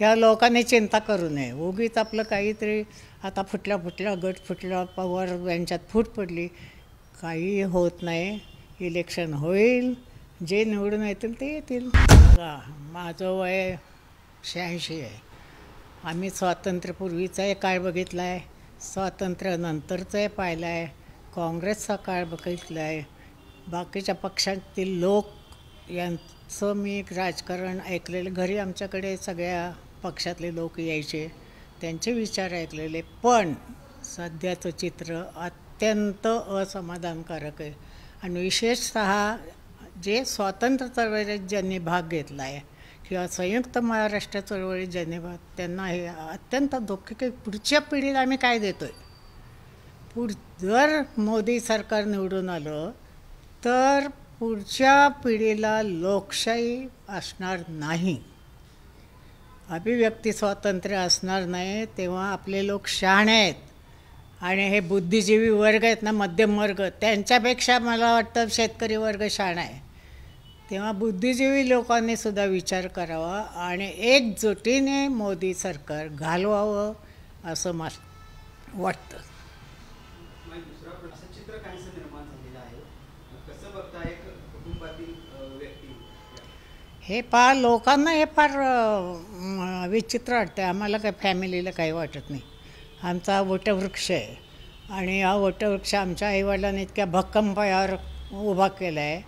या लोकांनी चिंता करू नये. उगीच आपलं काहीतरी आता फुटल्या गट फुटला, पवार यांच्यात फूट पडली, काही होत नाही. इलेक्शन होईल, जे निवडून येतील ते येतील. माझं वय 86 आहे. आम्ही स्वातंत्र्यपूर्वीचाही काळ बघितला आहे, स्वातंत्र्यानंतरचाही पाहिला आहे, काँग्रेसचा काळ बघितला आहे. बाकीच्या पक्षातील लोक यांचं मी राजकारण ऐकलेलं, घरी आमच्याकडे सगळ्या पक्षातले लोक यायचे, त्यांचे विचार ऐकलेले. पण सध्याचं चित्र अत्यंत असमाधानकारक आहे. आणि विशेषतः जे स्वातंत्र्य चळवळीत ज्यांनी भाग घेतला आहे किंवा संयुक्त महाराष्ट्र चळवळीत ज्यांनी भाग, त्यांना हे अत्यंत दुःख की पुढच्या पिढीला आम्ही काय देतो आहे. जर मोदी सरकार निवडून आलं तर पुढच्या पिढीला लोकशाही असणार नाही, अभिव्यक्ती स्वातंत्र्य असणार नाही. तेव्हा आपले लोक शहाणे आहेत आणि हे बुद्धिजीवी वर्ग आहेत ना, मध्यम वर्ग, त्यांच्यापेक्षा मला वाटतं शेतकरी वर्ग शहाणा आहे. तेव्हा बुद्धिजीवी लोकांनी सुद्धा विचार करावा आणि एकजुटीने मोदी सरकार घालवावं असं मला वाटतं. हे फार लोकांना हे फार विचित्र वाटतं. आम्हाला काय फॅमिलीला काही वाटत नाही. आमचा वटवृक्ष आहे आणि हा वटवृक्ष आमच्या आईवडिलांनी इतक्या भक्कम पायावर उभा केला आहे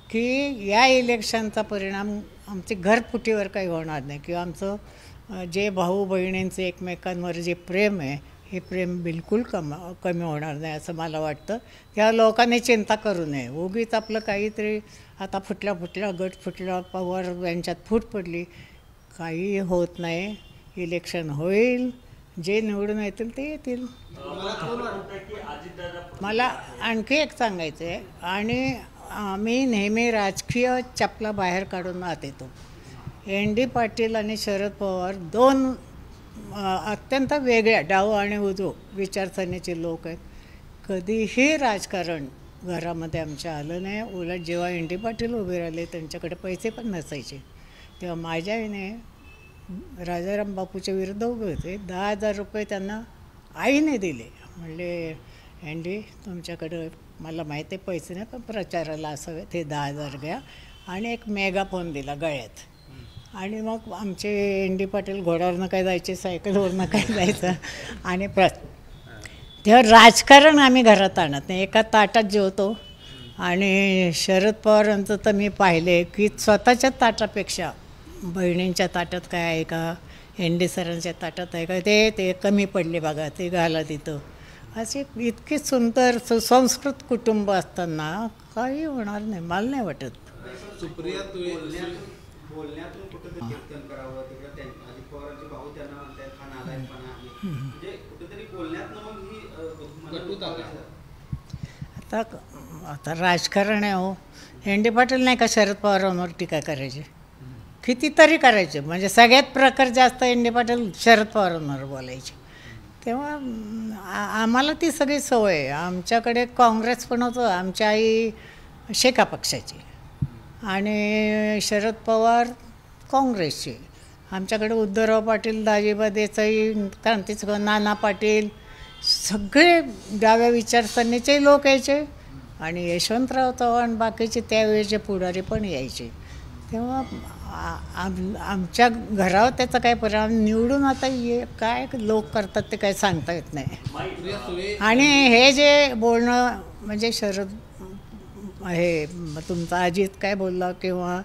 की या इलेक्शनचा परिणाम आमची घरफुटीवर काही होणार नाही किंवा आमचं जे भाऊ बहिणींचं एकमेकांवर जे प्रेम आहे हे प्रेम बिलकुल कमी होणार नाही असं मला वाटतं. त्या लोकांनी चिंता करू नये. उगीच आपलं काहीतरी आता फुटल्या गट फुटला, पवार यांच्यात फूट पडली, काही होत नाही. इलेक्शन होईल, जे निवडून येतील ते येतील. मला आणखी एक सांगायचं आहे, आणि आम्ही नेहमी राजकीय चपला बाहेर काढून आत येतो. एन डी पाटील आणि शरद पवार दोन अत्यंत वेगळ्या डाव आणि उजव विचारसरणीचे लोक आहेत. कधीही राजकारण घरामध्ये आमच्या आलं नाही. उलट जेव्हा एन डी पाटील उभे राहिले त्यांच्याकडे पैसे पण नसायचे, तेव्हा माझ्या आईने राजाराम बापूच्या विरुद्ध उभे होते. 10,000 रुपये त्यांना आईने दिले. म्हणले एन डी तुमच्याकडं मला माहिती आहे पैसे नाही, पण प्रचाराला असावे, ते 10,000 घ्या. आणि एक मेगाफोन दिला गळ्यात. आणि मग आमचे एन डी पाटील घोड्यावरनं काय जायचे, सायकलवरनं काय जायचं. आणि तेव्हा राजकारण आम्ही घरात आणत नाही, एका ताटात जेवतो. आणि शरद पवारांचं तर मी पाहिले की स्वतःच्या ताटापेक्षा बहिणींच्या ताटात काय आहे का, एन डी सरांच्या ताटात आहे का, ते कमी पडले बघा, ते घाला तिथं. असे इतके सुंदर सुसंस्कृत कुटुंब असताना काही होणार नाही, मला नाही वाटत. सुप्रिया बोलण्यातून कुठेतरी कीर्तन करावं, तिकडे अजित पवारांचे भाऊ त्यांना म्हणतात हा नालायकपणा आहे, म्हणजे कुठेतरी बोलण्यातनं मग ही आता राजकारण आहे हो. एन डी पाटील नाही का शरद पवारांवर टीका करायची, कितीतरी करायचे. म्हणजे सगळ्यात प्रकार जास्त एन डी पाटील शरद पवारांवर बोलायचे. तेव्हा आम्हाला ती सगळी सवय आहे. आमच्याकडे काँग्रेस पण होतं, आमची आई शेका पक्षाची आणि शरद पवार काँग्रेसचे. आमच्याकडे उद्धवराव पाटील, दाजीबा देसाई, क्रांतीच नाना पाटील, सगळे डाव्या विचारसरणीचे लोक यायचे. आणि यशवंतराव चव्हाण बाकीचे त्यावेळेचे पुढारी पण यायचे. तेव्हा आमच्या घरावर त्याचा काय परिणाम, निवडून आता काय लोक करतात ते काय सांगता येत नाही. आणि हे जे बोलणं म्हणजे शरद हे तुमचा अजित काय बोलला किंवा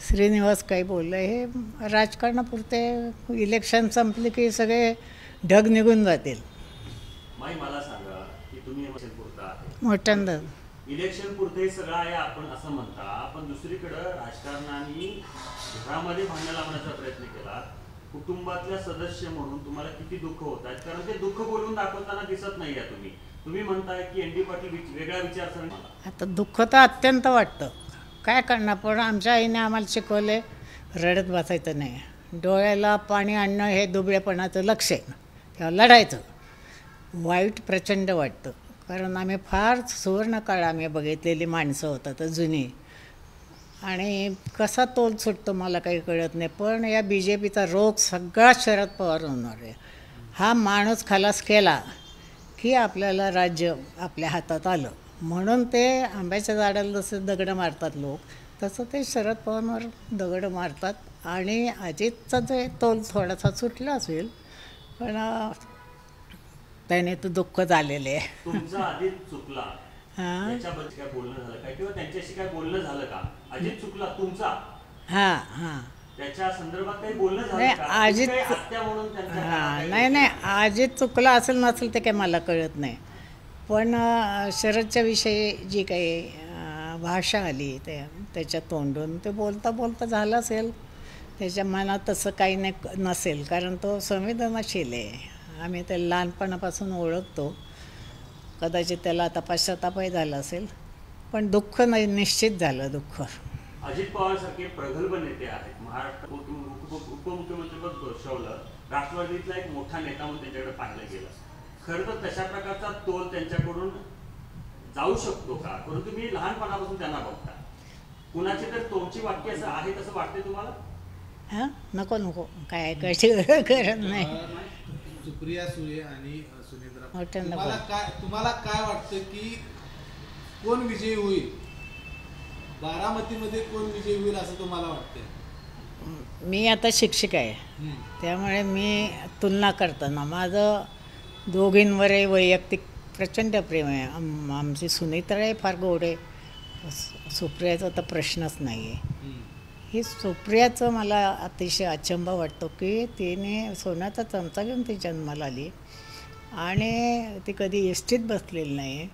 श्रीनिवास काय बोललं, हे राजकारणापुरते इलेक्शन संपले की सगळे ढग निघून जातील. मला सांगा की तुम्ही मोठ्यांदा इलेक्शन पुरते सगळं आहे आपण असं म्हणता, पण दुसरीकडं राजकारणाने घरामध्ये भांडण लावण्याचा प्रयत्न केला. कुटुंबातल्या सदस्य म्हणून तुम्हाला किती दुःख होत आहेत, कारण ते दुःख बोलून दाखवताना दिसत नाही आहे. तुम्ही म्हणताय की एन डी पाटील वेगळ्या विचारसरणी. आता दुःख तर अत्यंत वाटतं, काय करणार. पण आमच्या आईने आम्हाला शिकवले रडत बसायचं नाही, डोळ्याला पाणी आणणं हे दुबळेपणाचं लक्ष आहे, तेव्हा लढायचं. वाईट प्रचंड वाटतं, कारण आम्ही फार सुवर्ण काळ आम्ही बघितलेली माणसं होतात जुनी. आणि कसा तोल सुटतो मला काही कळत नाही, पण या बी जे पीचा रोग सगळा शरद पवार होणार आहे. हा माणूस खलास केला की आपल्याला राज्य आपल्या हातात आलं. म्हणून ते आंब्याच्या झाडाला जसं दगडं मारतात लोक, तसं ते शरद पवारवर दगडं मारतात. आणि अजितचा जे तोल थोडासा सुटला असेल, पण त्याने तर दुःख झालेले आहे. तुमचा अजित चुकला हां त्याच्याबद्दल काय बोलणं झालं काय, किंवा त्यांच्याशी काय बोलणं झालं का? अजित चुकला तुमचा, हां हां त्याच्या संदर्भात काही बोलणं झालं नाही, का? अजित- तुम्ही काही आत्या म्हणून त्यांच्या हां नाही, अजित चुकला असेल नसेल ते काही मला कळत नाही. पण शरदच्या विषयी जी काही भाषा आली त्याच्या तोंडून, ते बोलता बोलता झालं असेल. त्याच्या मनात तसं काही नाही नसेल, कारण तो संवेदनाशील आहे. आम्ही त्याला लहानपणापासून ओळखतो. कदाचित त्याला आता पश्चातापही झाला असेल, पण दुःख नाही, निश्चित झालं दुःख. अजित पवार सारखे प्रगल्भ नेते आहेत. महाराष्ट्र उपमुख्यमंत्रीपद भूषवलं, राष्ट्रवादीतला एक मोठा नेता म्हणून त्यांच्याकडे पाहिलं गेलं. खरं तर तशा प्रकारचा तोल त्यांच्याकडून जाऊ शकतो का? परंतु तुम्ही लहानपणापासून त्यांना बघता, कुणाची तर तोंडची वाक्य असं आहे तसं वाटते तुम्हाला? हां नको काय ऐकायची गरज नाही. सुप्रिया सुळे आणि सुनेत्रा, मोठ्यांदा तुम्हाला काय वाटतं की कोण विजयी होईल? बारामतीमध्ये कोण विजयी होईल असं तुम्हाला वाटतं? मी आता शिक्षिका आहे, त्यामुळे मी तुलना करताना माझं दोघींवरही वैयक्तिक प्रचंड प्रेम आहे. आमची सुनेत्राही फार गोड आहे, सुप्रियाचा तर प्रश्नच नाही आहे. ही सुप्रियाचं मला अतिशय अचंब वाटतो की तिने सोन्याचा चमचा घेऊन ती जन्माला आली आणि ती कधी एसटीत बसलेली नाही.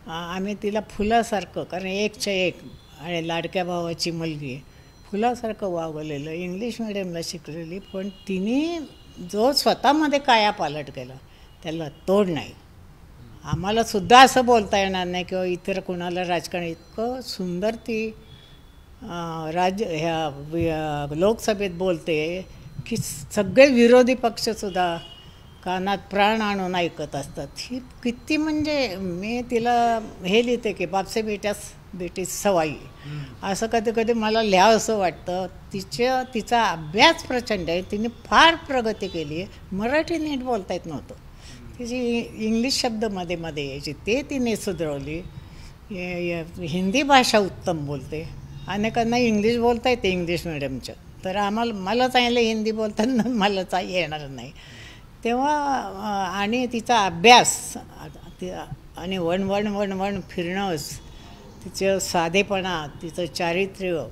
आम्ही तिला फुलासारखं, कारण एकच्या एक आणि लाडक्या भावाची मुलगी, फुलासारखं वागवलेलं, इंग्लिश मिडियमला शिकलेली, पण तिने जो स्वतःमध्ये कायापालट केला त्याला तोड नाही. आम्हाला सुद्धा असं बोलता येणार नाही किंवा इतर कुणाला राजकारण इतकं सुंदर ती ह्या लोकसभेत बोलते की सगळे विरोधी पक्षसुद्धा कानात प्राण आणून ऐकत असतात. ही किती, म्हणजे मी तिला हे लिहिते की बापसे बेटी सवाई, असं कधी कधी मला लिहावंसं वाटतं. तिचा अभ्यास प्रचंड आहे, तिने फार प्रगती केली आहे. मराठी नीट बोलता येत नव्हतं, तिची इंग्लिश शब्द मध्ये मध्ये यायची, ते तिने सुधारवली. हिंदी भाषा उत्तम बोलते. अनेकांना इंग्लिश बोलता येते इंग्लिश मिडियमच्या, तर मला चांगलं हिंदी बोलताना मला येणार नाही. तेव्हा आणि तिचा अभ्यास आणि वन फिरणं, तिचं साधेपणा, तिचं चारित्र्य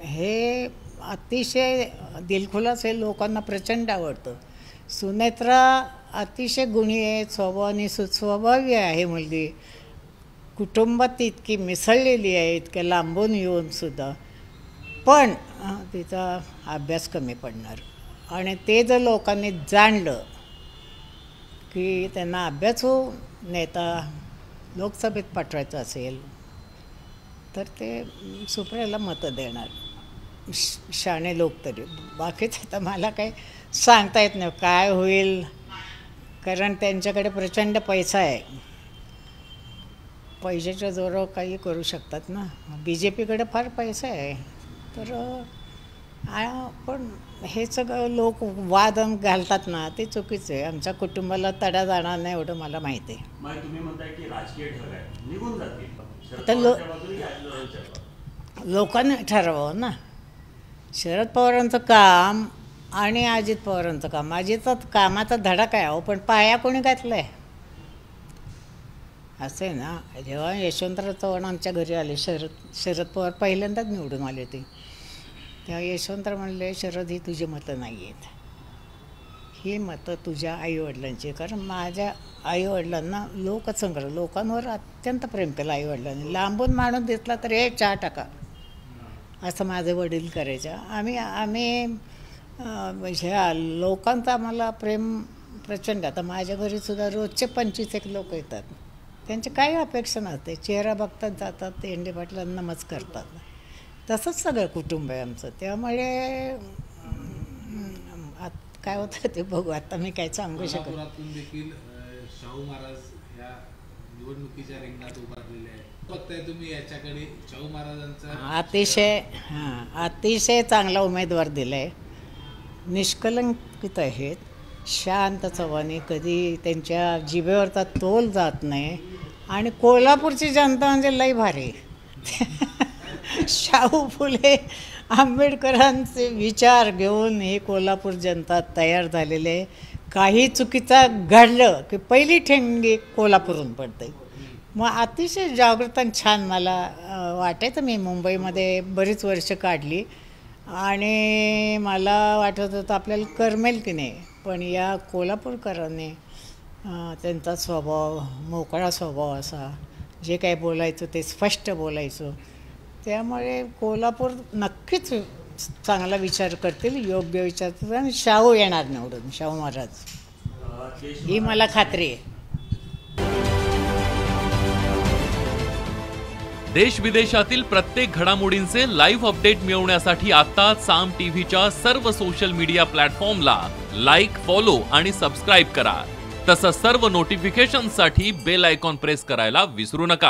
हे अतिशय दिलखुलास आहे, लोकांना प्रचंड आवडतं. सुनेत्रा अतिशय गुणी आहे, स्वभावाने सुस्वभावी आहे मुलगी. कुटुंबात इतकी मिसळलेली आहे, इतक्या लांबून येऊनसुद्धा, पण तिचा अभ्यास कमी पडणार. आणि ते जर लोकांनी जाणलं की त्यांना अभ्यासू नेता लोकसभेत पाठवायचा असेल तर ते सुप्रियाला मतं देणार, शाणे लोक तरी. बाकीचं तर मला काही सांगता येत नाही काय होईल, कारण त्यांच्याकडे प्रचंड पैसा आहे. पैशाच्या जोरावर काही करू शकतात ना. बी जे पीकडे फार पैसा आहे, तर पण हे सगळं लोक वाद घालतात ना, ते चुकीचं आहे. आमच्या कुटुंबाला तडा जाणार नाही एवढं मला माहिती आहे. मग तुम्ही म्हणताय की राजकीय ढग आहे, निघून जातील. आता लोकांनी ठरवावं ना. शरद पवारांचं काम आणि अजित पवारांचं काम, अजितचा कामाचा धडा काय हो, पण पाया कोणी घातला आहे असं आहे ना. जेव्हा यशवंतराव चव्हाण आमच्या घरी आले, शरद पवार पहिल्यांदाच निवडून आले ते, तेव्हा यशवंतराव म्हणले, शरद ही तुझी मतं नाही आहेत, ही मतं तुझ्या आईवडिलांची. कारण माझ्या आईवडिलांना लोकांवर अत्यंत प्रेम केलं आईवडिलांनी. लांबून माणूस दिसला तर हे चहा टाका असं माझे वडील करायचे. आम्ही ह्या लोकांचं आम्हाला प्रेम प्रचंड. आता माझ्या घरीसुद्धा रोजचे 25 लोक येतात, त्यांची काही अपेक्षा नसते, चेहरा बघतात जातात, एंडी पाटलांना नमस्कार करतात. तसंच सगळं कुटुंब आहे आमचं. त्यामुळे काय होतं ते बघू, आता मी काय सांगू शकत. कोल्हापुरातून देखील शाहू महाराज या निवडणुकीच्या रिंगणात उभारलेले आहेत. बघताय तुम्ही याच्याकडे शाहू महाराजांचा अतिशय चांगला उमेदवार दिला आहे. निष्कलंकित आहेत, शांत चव्हाणे, कधी त्यांच्या जिभेवरचा तोल जात नाही. आणि कोल्हापूरची जनता म्हणजे लई भारी. शाहू फुले आंबेडकरांचे विचार घेऊन ही कोल्हापूर जनता तयार झालेले. काही चुकीचा घडलं की पहिली ठेंगी कोल्हापूरहून पडते. मग अतिशय जागृत आणि छान मला वाटायचं. मी मुंबईमध्ये बरीच वर्ष काढली आणि मला वाटत होतं आपल्याला करमेल की नाही, पण या कोल्हापूरकरांनी त्यांचा स्वभाव, मोकळा स्वभाव असा, जे काय बोलायचं ते स्पष्ट बोलायचं. त्यामुळे कोल्हापूर नक्कीच चांगला विचार करतील, योग्य विचार करतील आणि शाहू येणार निवडून, शाहू महाराज, ही मला खात्री आहे. देश विदेशातील प्रत्येक घडामोडींचे लाईव्ह अपडेट मिळवण्यासाठी आता साम टीव्हीच्या सर्व सोशल मीडिया प्लॅटफॉर्मला लाईक, फॉलो आणि सबस्क्राईब करा. तसंच सर्व नोटिफिकेशनसाठी बेल आयकॉन प्रेस करायला विसरू नका.